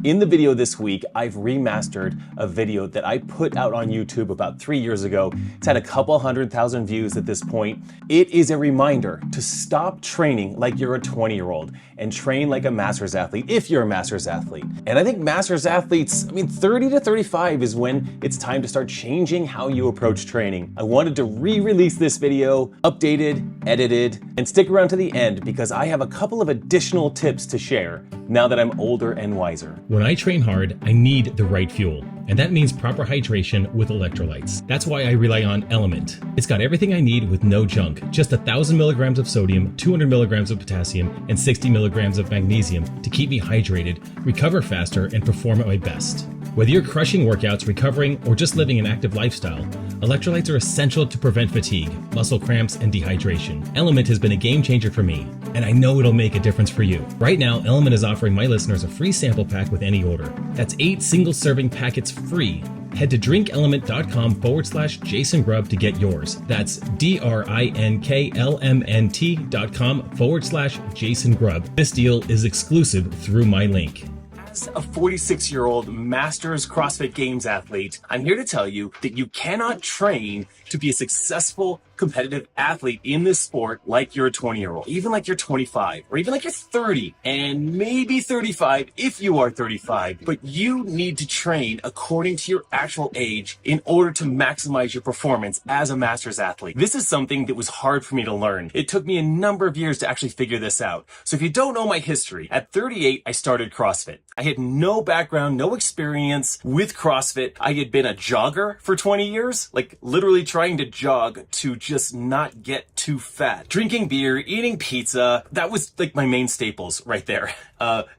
In the video this week, I've remastered a video that I put out on YouTube about 3 years ago. It's had a couple 100,000 views at this point. It is a reminder to stop training like you're a 20-year-old and train like a master's athlete if you're a master's athlete. And I think master's athletes, 30 to 35 is when it's time to start changing how you approach training. I wanted to re-release this video, updated, edited, and stick around to the end because I have a couple of additional tips to share now that I'm older and wiser. When I train hard, I need the right fuel, and that means proper hydration with electrolytes. That's why I rely on Element. It's got everything I need with no junk, just 1,000 milligrams of sodium, 200 milligrams of potassium, and 60 milligrams of magnesium to keep me hydrated, recover faster, and perform at my best. Whether you're crushing workouts, recovering, or just living an active lifestyle, electrolytes are essential to prevent fatigue, muscle cramps, and dehydration. Element has been a game changer for me, and I know it'll make a difference for you. Right now, Element is offering my listeners a free sample pack with any order. That's 8 single-serving packets free. Head to drinkelement.com/Jason Grubb to get yours. That's DRINKLMNT.com/Jason Grubb. This deal is exclusive through my link. As a 46-year-old Masters CrossFit Games athlete, I'm here to tell you that you cannot train to be a successful competitive athlete in this sport like you're a 20-year-old, even like you're 25, or even like you're 30, and maybe 35 if you are 35. But you need to train according to your actual age in order to maximize your performance as a Masters athlete. This is something that was hard for me to learn. It took me a number of years to actually figure this out. So if you don't know my history, at 38, I started CrossFit. I had no background, no experience with CrossFit. I had been a jogger for 20 years, like literally trying to jog to just not get too fat. Drinking beer, eating pizza, that was like my main staples right there.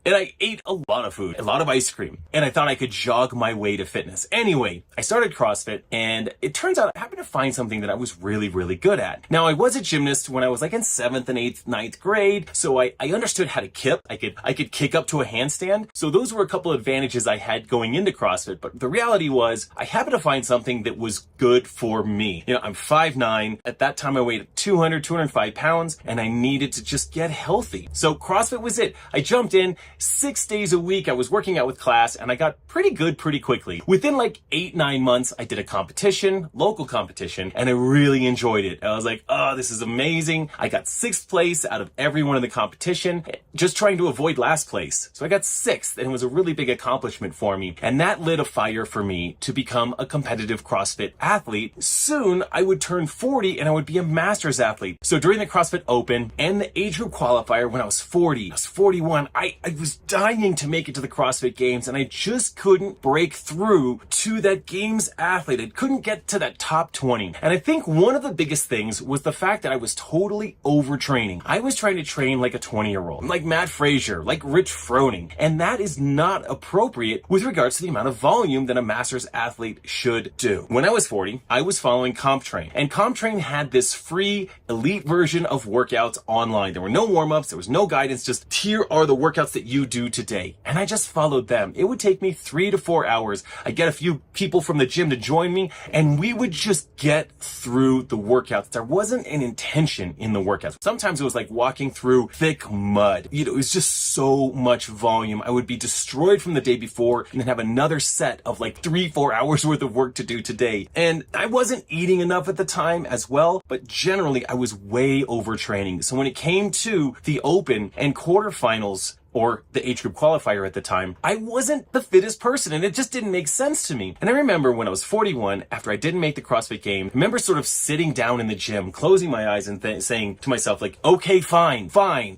And I ate a lot of food, a lot of ice cream, and I thought I could jog my way to fitness. Anyway, I started CrossFit, and it turns out I happened to find something that I was really, really good at. Now, I was a gymnast when I was like in 7th and 8th, 9th grade, so I understood how to kip. I could kick up to a handstand. So those were a couple of advantages I had going into CrossFit, but the reality was I happened to find something that was good for me. You know, I'm 5'9". At that time, I weighed 205 pounds, and I needed to just get healthy. So CrossFit was it. I jumped in 6 days a week. I was working out with class, and I got pretty good pretty quickly. Within like 8-9 months, I did a competition, local competition, and I really enjoyed it. I was like, oh, this is amazing. I got 6th place out of everyone in the competition, just trying to avoid last place. So I got 6th, and it was a really big accomplishment for me. And that lit a fire for me to become a competitive CrossFit athlete. Soon, I would turn 40 and I would be a master's athlete. So during the CrossFit Open and the age group qualifier when I was 40, I was 41, I was dying to make it to the CrossFit Games, and I just couldn't break through to that Games athlete. I couldn't get to that top 20. And I think one of the biggest things was the fact that I was totally overtraining. I was trying to train like a 20-year-old, like Matt Frazier, like Rich Froning, and that is not appropriate with regards to the amount of volume that a master's athlete should do. When I was 40, I was following CompTrain, and CompTrain had this free elite version of workouts online. There were no warm-ups, there was no guidance, just here are the workouts that you do today. And I just followed them. It would take me 3 to 4 hours. I'd get a few people from the gym to join me, and we would just get through the workouts. There wasn't an intention in the workouts. Sometimes it was like walking through thick mud. You know, it was just so much volume. I would be destroyed from the day before and then have another set of like 3-4 hours worth of work to do today. And I wasn't eating enough at the time as well, but generally I was way overtraining. So when it came to the Open and quarterfinals, or the age group qualifier at the time, I wasn't the fittest person, and it just didn't make sense to me. And I remember when I was 41, after I didn't make the CrossFit Game, I remember sort of sitting down in the gym, closing my eyes and saying to myself, like, okay, fine,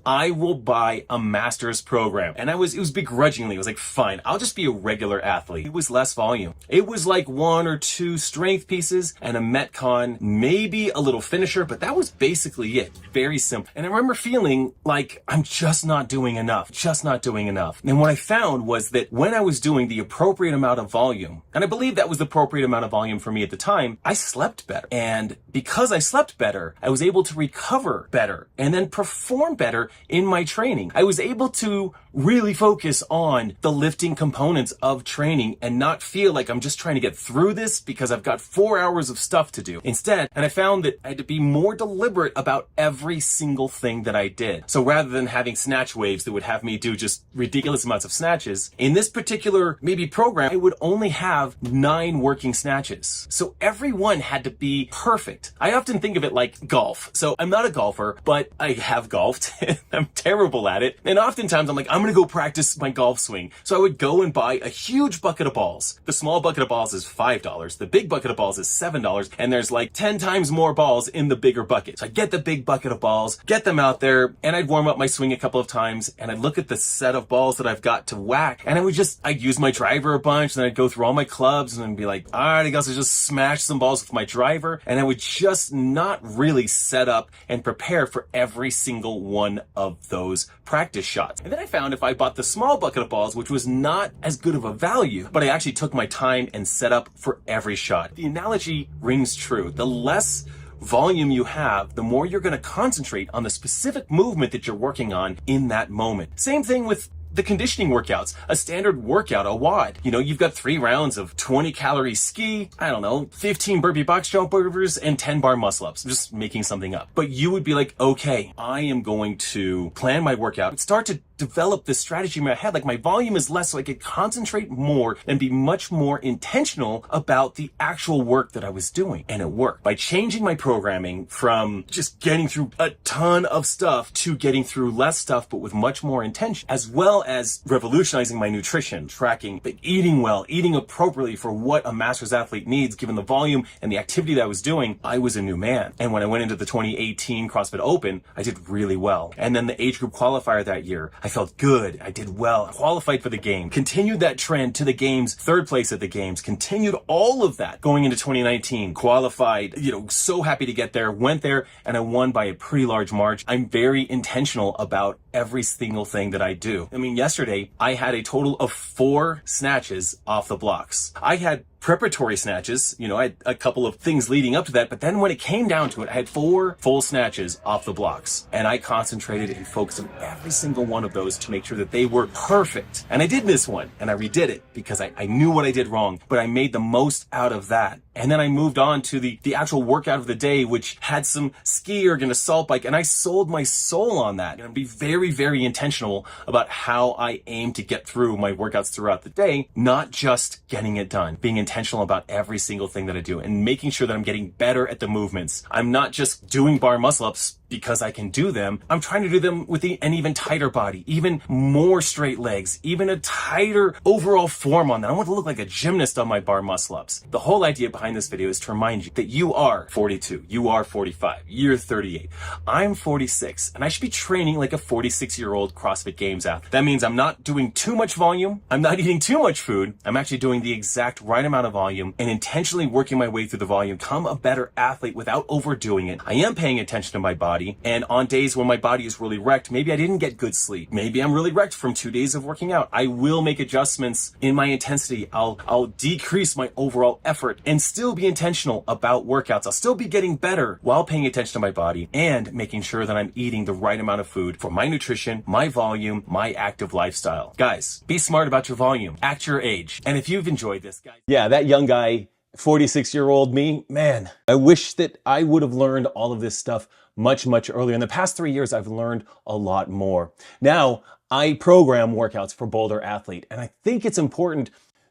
I will buy a master's program. And it was begrudgingly, I was like, fine, I'll just be a regular athlete. It was less volume. It was like 1 or 2 strength pieces and a Metcon, maybe a little finisher, but that was basically it. Very simple. And I remember feeling like I'm just not doing enough. And what I found was that when I was doing the appropriate amount of volume, and I believe that was the appropriate amount of volume for me at the time, I slept better. And because I slept better, I was able to recover better and then perform better in my training. I was able to really focus on the lifting components of training and not feel like I'm just trying to get through this because I've got 4 hours of stuff to do. Instead, and I found that I had to be more deliberate about every single thing that I did. So rather than having snatch waves that would have me do just ridiculous amounts of snatches, in this particular maybe program, I would only have 9 working snatches. So every one had to be perfect. I often think of it like golf. So I'm not a golfer, but I have golfed. I'm terrible at it. And oftentimes I'm like, I'm gonna go practice my golf swing. So I would go and buy a huge bucket of balls. The small bucket of balls is $5. The big bucket of balls is $7. And there's like 10 times more balls in the bigger bucket. So I get the big bucket of balls, get them out there, and I'd warm up my swing a couple of times, and I'd look at the set of balls that I've got to whack, and I'd use my driver a bunch, and I'd go through all my clubs, and I'd be like, all right, I guess I'll just smash some balls with my driver, and I would just not really set up and prepare for every single one of those practice shots. And then I found if I bought the small bucket of balls, which was not as good of a value, but I actually took my time and set up for every shot. The analogy rings true. The less volume you have, the more you're going to concentrate on the specific movement that you're working on in that moment. Same thing with the conditioning workouts, a standard workout, a WOD. You know, you've got 3 rounds of 20 calorie ski, 15 burpee box jump overs, and 10 bar muscle ups. I'm just making something up. But you would be like, okay, I am going to plan my workout, start to develop this strategy in my head. Like my volume is less, so I could concentrate more and be much more intentional about the actual work that I was doing. And it worked. By changing my programming from just getting through a ton of stuff to getting through less stuff, but with much more intention, as well as revolutionizing my nutrition, tracking, but eating well, eating appropriately for what a master's athlete needs, given the volume and the activity that I was doing, I was a new man. And when I went into the 2018 CrossFit Open, I did really well. And then the age group qualifier that year, I felt good. I did well. I qualified for the game. Continued that trend to the games, 3rd place at the games. Continued all of that going into 2019. Qualified, so happy to get there. Went there and I won by a pretty large margin. I'm very intentional about every single thing that I do. I mean, yesterday I had a total of 4 snatches off the blocks. I had preparatory snatches, I had a couple of things leading up to that, but then when it came down to it, I had 4 full snatches off the blocks, and I concentrated and focused on every single one of those to make sure that they were perfect. And I did miss one, and I redid it because I knew what I did wrong, but I made the most out of that. And then I moved on to the actual workout of the day, which had some ski erg and assault bike, and I sold my soul on that. And be very, very intentional about how I aim to get through my workouts throughout the day, not just getting it done, being intentional about every single thing that I do and making sure that I'm getting better at the movements. I'm not just doing bar muscle ups because I can do them. I'm trying to do them with an even tighter body, even more straight legs, even a tighter overall form on that. I want to look like a gymnast on my bar muscle ups. The whole idea behind this video is to remind you that you are 42, you are 45, you're 38. I'm 46, and I should be training like a 46-year-old CrossFit Games athlete. That means I'm not doing too much volume, I'm not eating too much food, I'm actually doing the exact right amount of volume and intentionally working my way through the volume, become a better athlete without overdoing it. I am paying attention to my body. And on days when my body is really wrecked, maybe I didn't get good sleep. Maybe I'm really wrecked from 2 days of working out. I will make adjustments in my intensity. I'll decrease my overall effort and still be intentional about workouts. I'll still be getting better while paying attention to my body and making sure that I'm eating the right amount of food for my nutrition, my volume, my active lifestyle. Guys, be smart about your volume. Act your age. And if you've enjoyed this, guys. Yeah, that young guy, 46-year-old me, man, I wish that I would have learned all of this stuff much earlier. In the past 3 years, I've learned a lot more. Now, I program workouts for Boulder Athlete, and I think it's important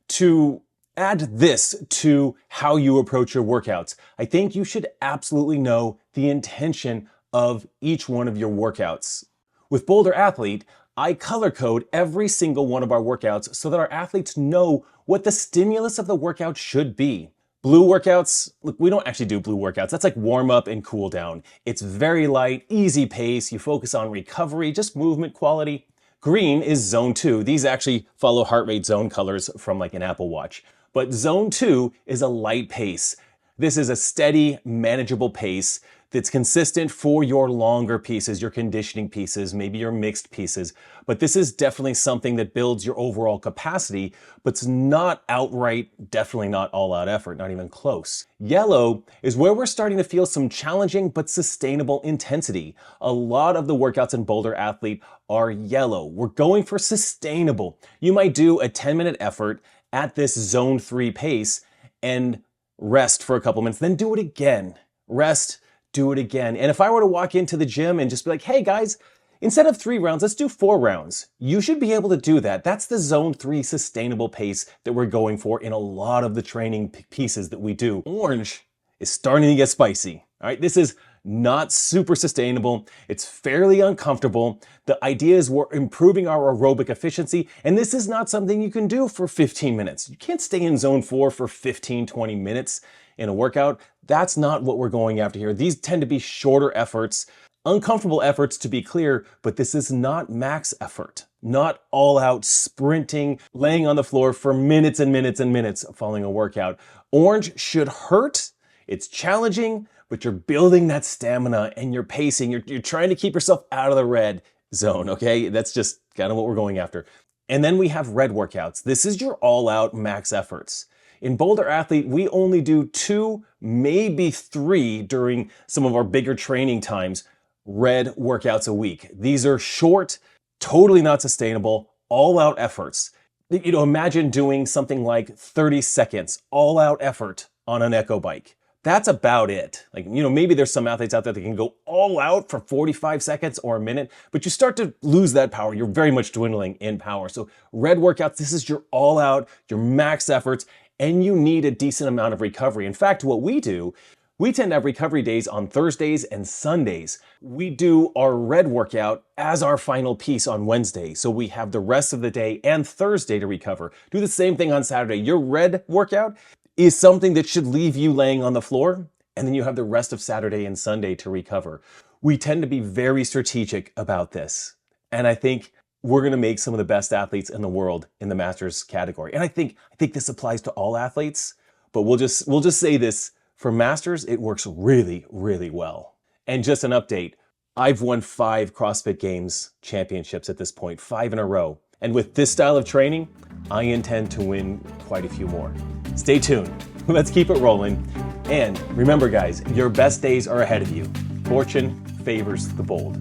to add this to how you approach your workouts. I think you should absolutely know the intention of each one of your workouts. With Boulder Athlete, I color code every single one of our workouts so that our athletes know what the stimulus of the workout should be. Blue workouts, look, we don't actually do blue workouts. That's like warm up and cool down. It's very light, easy pace. You focus on recovery, just movement quality. Green is zone 2. These actually follow heart rate zone colors from like an Apple Watch. But zone 2 is a light pace. This is a steady, manageable pace that's consistent for your longer pieces, your conditioning pieces, maybe your mixed pieces. But this is definitely something that builds your overall capacity, but it's not outright, definitely not all out effort, not even close. Yellow is where we're starting to feel some challenging but sustainable intensity. A lot of the workouts in Boulder Athlete are yellow. We're going for sustainable. You might do a 10-minute effort at this zone 3 pace and rest for a couple minutes, then do it again. Rest, do it again. And if I were to walk into the gym and just be like, hey guys, instead of 3 rounds, let's do 4 rounds. You should be able to do that. That's the zone 3 sustainable pace that we're going for in a lot of the training pieces that we do. Orange is starting to get spicy. All right, this is not super sustainable. It's fairly uncomfortable. The idea is we're improving our aerobic efficiency, and this is not something you can do for 15 minutes. You can't stay in zone 4 for 15, 20 minutes in a workout. That's not what we're going after here. These tend to be shorter efforts, uncomfortable efforts to be clear, but this is not max effort, not all out sprinting, laying on the floor for minutes and minutes and minutes following a workout. Orange should hurt. It's challenging, but you're building that stamina and you're pacing. You're trying to keep yourself out of the red zone, okay? That's just kind of what we're going after. And then we have red workouts. This is your all-out max efforts. In Boulder Athlete, we only do 2, maybe 3 during some of our bigger training times, red workouts a week. These are short, totally not sustainable, all-out efforts. You know, imagine doing something like 30 seconds, all-out effort on an echo bike. That's about it. Like, you know, maybe there's some athletes out there that can go all out for 45 seconds or a minute, but you start to lose that power. You're very much dwindling in power. So red workouts, this is your all out, your max efforts, and you need a decent amount of recovery. In fact, what we do, we tend to have recovery days on Thursdays and Sundays. We do our red workout as our final piece on Wednesday. So we have the rest of the day and Thursday to recover. Do the same thing on Saturday. Your red workout is something that should leave you laying on the floor, and then you have the rest of Saturday and Sunday to recover. We tend to be very strategic about this, and I think we're going to make some of the best athletes in the world in the Masters category. And I think this applies to all athletes, but we'll just say this, for Masters, it works really, really well. And just an update, I've won 5 CrossFit Games championships at this point, 5 in a row. And with this style of training, I intend to win quite a few more. Stay tuned. Let's keep it rolling. And remember, guys, your best days are ahead of you. Fortune favors the bold.